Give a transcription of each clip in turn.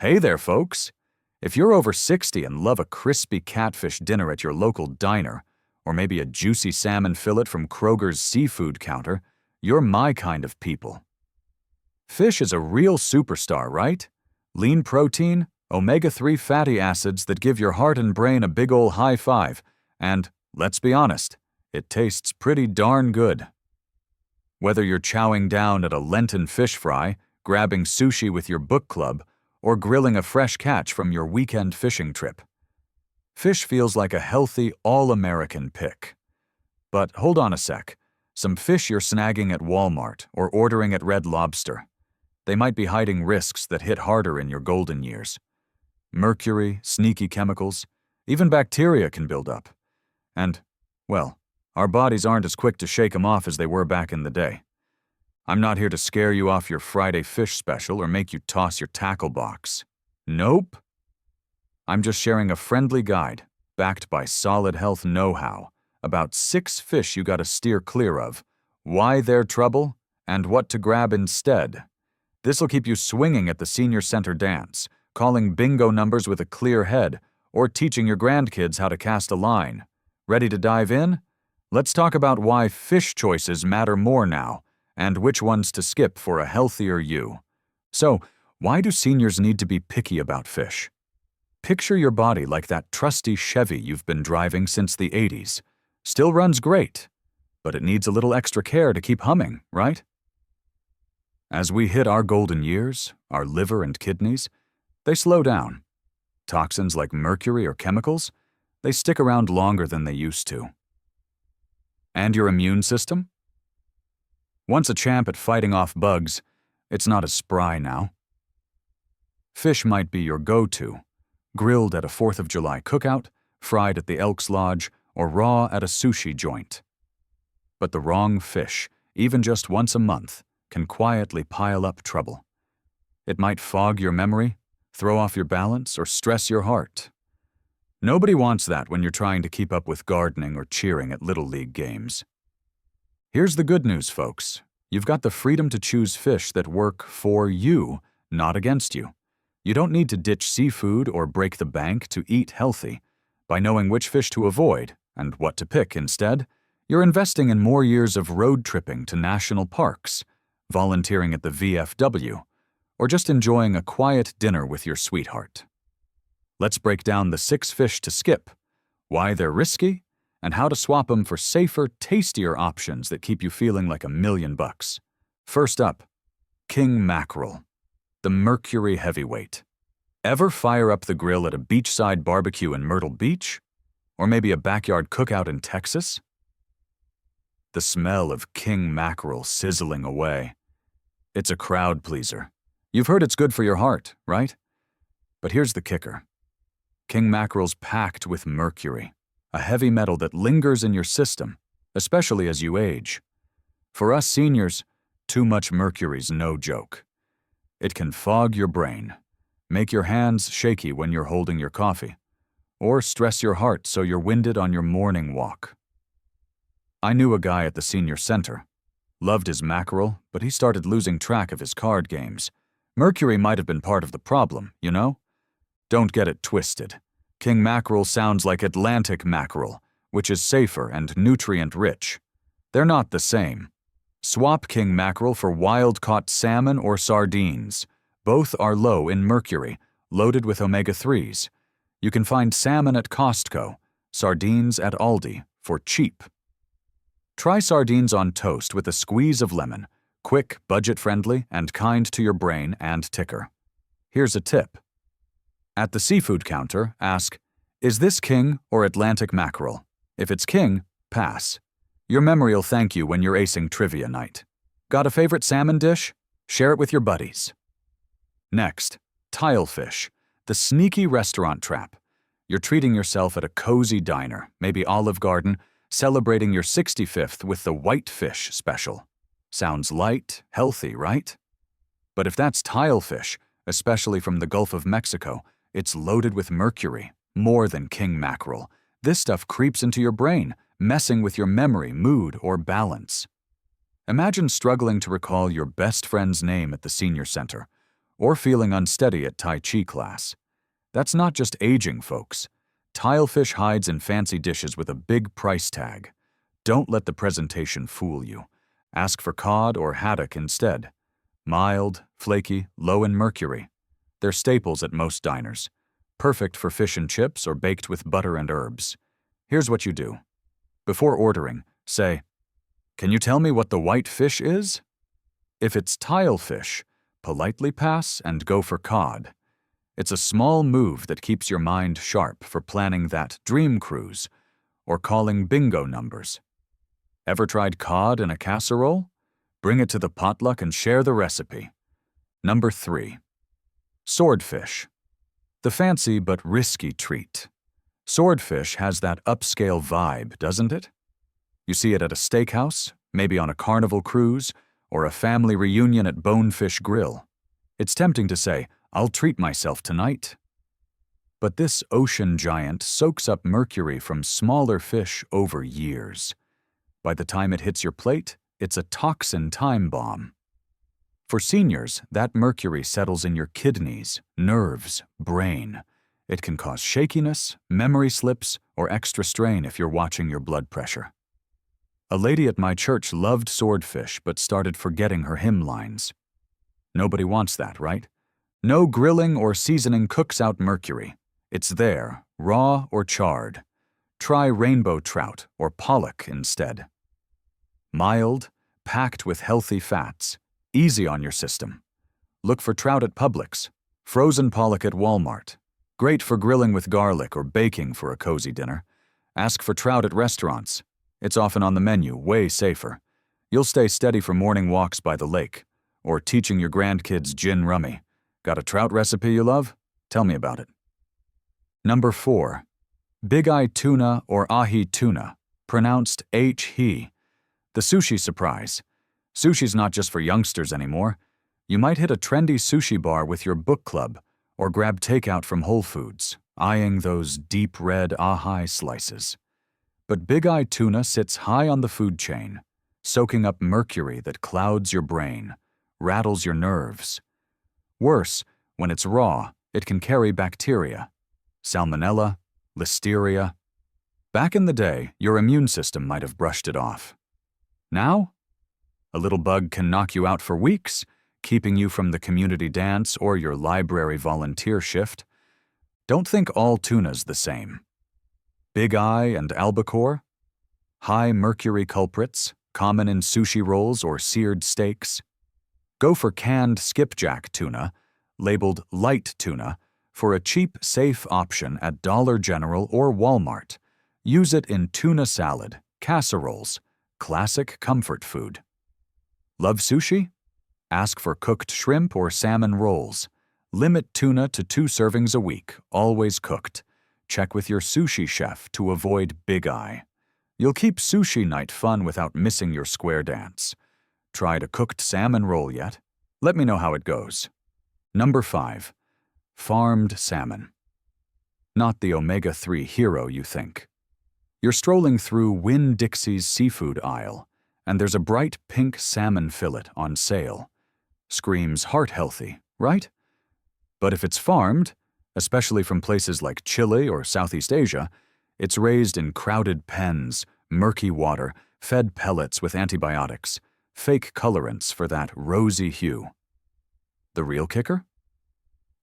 Hey there, folks! If you're over 60 and love a crispy catfish dinner at your local diner, or maybe a juicy salmon fillet from Kroger's seafood counter, you're my kind of people. Fish is a real superstar, right? Lean protein, omega-3 fatty acids that give your heart and brain a big ol' high five, and, let's be honest, it tastes pretty darn good. Whether you're chowing down at a Lenten fish fry, grabbing sushi with your book club, or grilling a fresh catch from your weekend fishing trip, fish feels like a healthy, all-American pick. But hold on a sec. Some fish you're snagging at Walmart or ordering at Red Lobster. They might be hiding risks that hit harder in your golden years. Mercury, sneaky chemicals, even bacteria can build up. And, well, our bodies aren't as quick to shake them off as they were back in the day. I'm not here to scare you off your Friday fish special or make you toss your tackle box. Nope. I'm just sharing a friendly guide, backed by solid health know-how, about 6 fish you gotta steer clear of, why they're trouble, and what to grab instead. This'll keep you swinging at the senior center dance, calling bingo numbers with a clear head, or teaching your grandkids how to cast a line. Ready to dive in? Let's talk about why fish choices matter more now, and which ones to skip for a healthier you. So, why do seniors need to be picky about fish? Picture your body like that trusty Chevy you've been driving since the 80s. Still runs great, but it needs a little extra care to keep humming, right? As we hit our golden years, our liver and kidneys, they slow down. Toxins like mercury or chemicals, they stick around longer than they used to. And your immune system? Once a champ at fighting off bugs, it's not as spry now. Fish might be your go-to, grilled at a 4th of July cookout, fried at the Elks Lodge, or raw at a sushi joint. But the wrong fish, even just once a month, can quietly pile up trouble. It might fog your memory, throw off your balance, or stress your heart. Nobody wants that when you're trying to keep up with gardening or cheering at Little League games. Here's the good news, folks. You've got the freedom to choose fish that work for you, not against you. You don't need to ditch seafood or break the bank to eat healthy. By knowing which fish to avoid and what to pick instead, you're investing in more years of road tripping to national parks, volunteering at the VFW, or just enjoying a quiet dinner with your sweetheart. Let's break down the 6 fish to skip, why they're risky, and how to swap them for safer, tastier options that keep you feeling like $1,000,000. First up, king mackerel, the Mercury heavyweight. Ever fire up the grill at a beachside barbecue in Myrtle Beach? Or maybe a backyard cookout in Texas? The smell of king mackerel sizzling away. It's a crowd pleaser. You've heard it's good for your heart, right? But here's the kicker. King mackerel's packed with mercury, a heavy metal that lingers in your system, especially as you age. For us seniors, too much mercury's no joke. It can fog your brain, make your hands shaky when you're holding your coffee, or stress your heart so you're winded on your morning walk. I knew a guy at the senior center. Loved his mackerel, but he started losing track of his card games. Mercury might have been part of the problem, you know? Don't get it twisted. King mackerel sounds like Atlantic mackerel, which is safer and nutrient-rich. They're not the same. Swap king mackerel for wild-caught salmon or sardines. Both are low in mercury, loaded with omega-3s. You can find salmon at Costco, sardines at Aldi, for cheap. Try sardines on toast with a squeeze of lemon, quick, budget-friendly, and kind to your brain and ticker. Here's a tip. At the seafood counter, ask, "Is this king or Atlantic mackerel?" If it's king, pass. Your memory'll thank you when you're acing trivia night. Got a favorite salmon dish? Share it with your buddies. Next, Tilefish, the sneaky restaurant trap. You're treating yourself at a cozy diner, maybe Olive Garden, celebrating your 65th with the whitefish special. Sounds light, healthy, right? But if that's tilefish, especially from the Gulf of Mexico, it's loaded with mercury, more than king mackerel. This stuff creeps into your brain, messing with your memory, mood, or balance. Imagine struggling to recall your best friend's name at the senior center, or feeling unsteady at Tai Chi class. That's not just aging, folks. Tilefish hides in fancy dishes with a big price tag. Don't let the presentation fool you. Ask for cod or haddock instead. Mild, flaky, low in mercury. They're staples at most diners. Perfect for fish and chips or baked with butter and herbs. Here's what you do. Before ordering, say, "Can you tell me what the white fish is?" If it's tilefish, politely pass and go for cod. It's a small move that keeps your mind sharp for planning that dream cruise or calling bingo numbers. Ever tried cod in a casserole? Bring it to the potluck and share the recipe. Number 3. Swordfish. The fancy but risky treat. Swordfish has that upscale vibe, doesn't it? You see it at a steakhouse, maybe on a carnival cruise, or a family reunion at Bonefish Grill. It's tempting to say, "I'll treat myself tonight." But this ocean giant soaks up mercury from smaller fish over years. By the time it hits your plate, it's a toxin time bomb. For seniors, that mercury settles in your kidneys, nerves, brain. It can cause shakiness, memory slips, or extra strain if you're watching your blood pressure. A lady at my church loved swordfish but started forgetting her hymn lines. Nobody wants that, right? No grilling or seasoning cooks out mercury. It's there, raw or charred. Try rainbow trout or pollock instead. Mild, packed with healthy fats, easy on your system. Look for trout at Publix, frozen pollock at Walmart. Great for grilling with garlic or baking for a cozy dinner. Ask for trout at restaurants. It's often on the menu, way safer. You'll stay steady for morning walks by the lake, or teaching your grandkids gin rummy. Got a trout recipe you love? Tell me about it. Number 4. Big-eye tuna or ahi tuna, pronounced H-he. The sushi surprise. Sushi's not just for youngsters anymore. You might hit a trendy sushi bar with your book club, or grab takeout from Whole Foods, eyeing those deep red ahi slices. But big-eye tuna sits high on the food chain, soaking up mercury that clouds your brain, rattles your nerves. Worse, when it's raw, it can carry bacteria. Salmonella, listeria. Back in the day, your immune system might have brushed it off. Now? A little bug can knock you out for weeks, keeping you from the community dance or your library volunteer shift. Don't think all tuna's the same. Big eye and albacore? High mercury culprits, common in sushi rolls or seared steaks. Go for canned skipjack tuna, labeled light tuna, for a cheap, safe option at Dollar General or Walmart. Use it in tuna salad, casseroles, classic comfort food. Love sushi? Ask for cooked shrimp or salmon rolls. Limit tuna to 2 servings a week, always cooked. Check with your sushi chef to avoid big eye. You'll keep sushi night fun without missing your square dance. Tried a cooked salmon roll yet? Let me know how it goes. Number 5. Farmed salmon. Not the omega-3 hero you think. You're strolling through Winn-Dixie's seafood aisle, and there's a bright pink salmon fillet on sale. Screams heart-healthy, right? But if it's farmed, especially from places like Chile or Southeast Asia, it's raised in crowded pens, murky water, fed pellets with antibiotics, fake colorants for that rosy hue. The real kicker?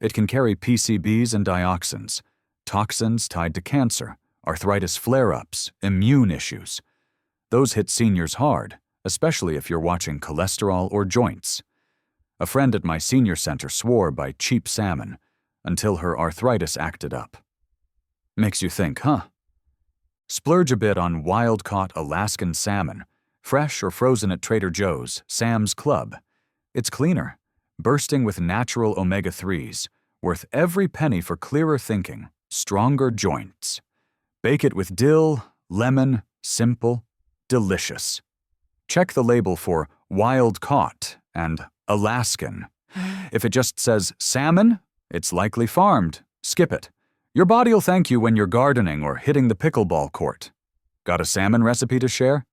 It can carry PCBs and dioxins, toxins tied to cancer, arthritis flare-ups, immune issues. Those hit seniors hard, especially if you're watching cholesterol or joints. A friend at my senior center swore by cheap salmon, until her arthritis acted up. Makes you think, huh? Splurge a bit on wild-caught Alaskan salmon, fresh or frozen at Trader Joe's, Sam's Club. It's cleaner, bursting with natural omega-3s, worth every penny for clearer thinking, stronger joints. Bake it with dill, lemon, simple, delicious. Check the label for wild-caught and Alaskan. If it just says salmon, it's likely farmed. Skip it. Your body'll thank you when you're gardening or hitting the pickleball court. Got a salmon recipe to share?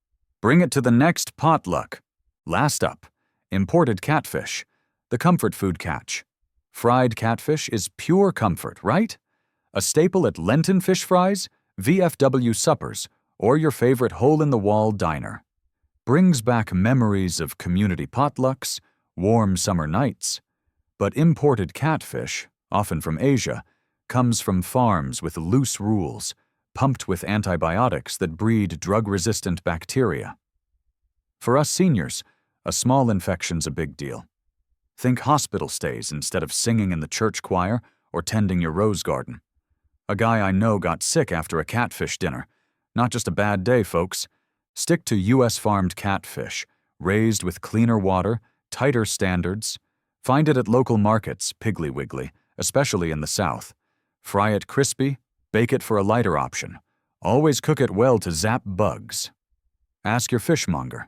Bring it to the next potluck. Last up, imported catfish, the comfort food catch. Fried catfish is pure comfort, right? A staple at Lenten fish fries, VFW suppers, or your favorite hole-in-the-wall diner. Brings back memories of community potlucks, warm summer nights. But imported catfish, often from Asia, comes from farms with loose rules, pumped with antibiotics that breed drug-resistant bacteria. For us seniors, a small infection's a big deal. Think hospital stays instead of singing in the church choir or tending your rose garden. A guy I know got sick after a catfish dinner. Not just a bad day, folks. Stick to U.S.-farmed catfish, raised with cleaner water, tighter standards. Find it at local markets, Piggly Wiggly, especially in the South. Fry it crispy, bake it for a lighter option. Always cook it well to zap bugs. Ask your fishmonger,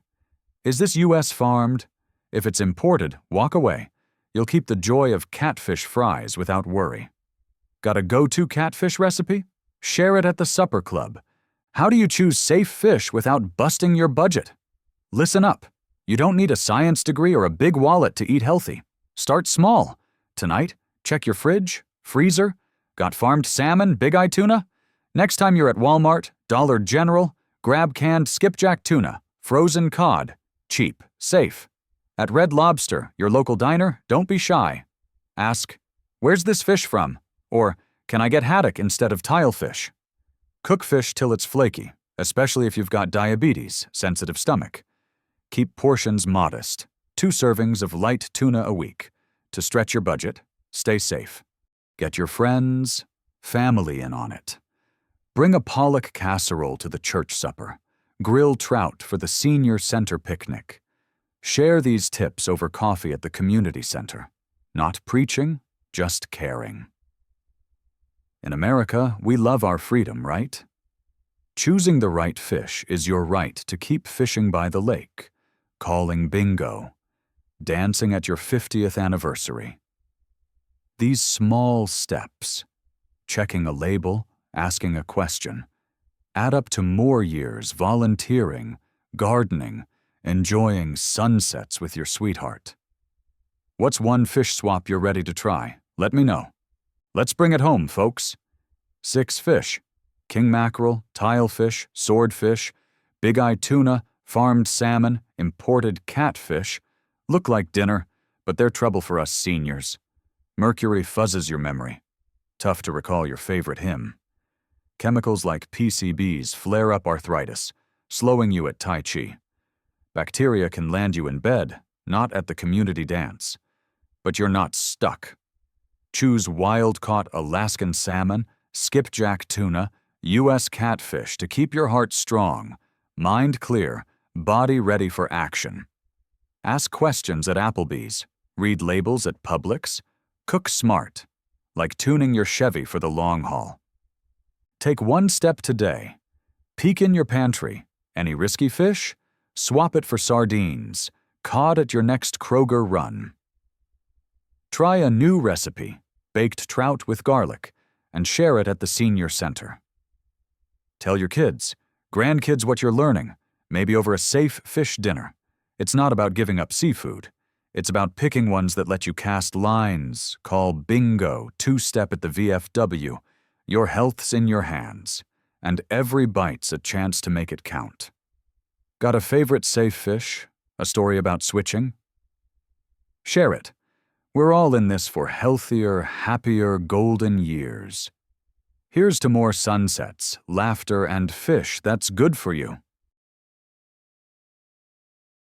is this U.S. farmed? If it's imported, walk away. You'll keep the joy of catfish fries without worry. Got a go-to catfish recipe? Share it at the supper club. How do you choose safe fish without busting your budget? Listen up. You don't need a science degree or a big wallet to eat healthy. Start small. Tonight, check your fridge, freezer. Got farmed salmon, big-eye tuna? Next time you're at Walmart, Dollar General, grab canned skipjack tuna, frozen cod. Cheap, safe. At Red Lobster, your local diner, don't be shy. Ask, where's this fish from? Or, can I get haddock instead of tilefish? Cook fish till it's flaky, especially if you've got diabetes, sensitive stomach. Keep portions modest, 2 servings of light tuna a week. To stretch your budget, stay safe. Get your friends, family in on it. Bring a pollock casserole to the church supper. Grill trout for the senior center picnic. Share these tips over coffee at the community center. Not preaching, just caring. In America, we love our freedom, right? Choosing the right fish is your right to keep fishing by the lake, calling bingo, dancing at your 50th anniversary. These small steps, checking a label, asking a question, add up to more years volunteering, gardening, enjoying sunsets with your sweetheart. What's one fish swap you're ready to try? Let me know. Let's bring it home, folks. 6 fish: king mackerel, tilefish, swordfish, big-eye tuna, farmed salmon, imported catfish. Look like dinner, but they're trouble for us seniors. Mercury fuzzes your memory. Tough to recall your favorite hymn. Chemicals like PCBs flare up arthritis, slowing you at Tai Chi. Bacteria can land you in bed, not at the community dance. But you're not stuck. Choose wild-caught Alaskan salmon, skipjack tuna, U.S. catfish to keep your heart strong, mind clear, body ready for action. Ask questions at Applebee's, read labels at Publix, cook smart, like tuning your Chevy for the long haul. Take one step today. Peek in your pantry. Any risky fish? Swap it for sardines, cod at your next Kroger run. Try a new recipe, baked trout with garlic, and share it at the senior center. Tell your kids, grandkids what you're learning, maybe over a safe fish dinner. It's not about giving up seafood. It's about picking ones that let you cast lines, call bingo, 2-step at the VFW. Your health's in your hands, and every bite's a chance to make it count. Got a favorite safe fish? A story about switching? Share it. We're all in this for healthier, happier, golden years. Here's to more sunsets, laughter, and fish that's good for you.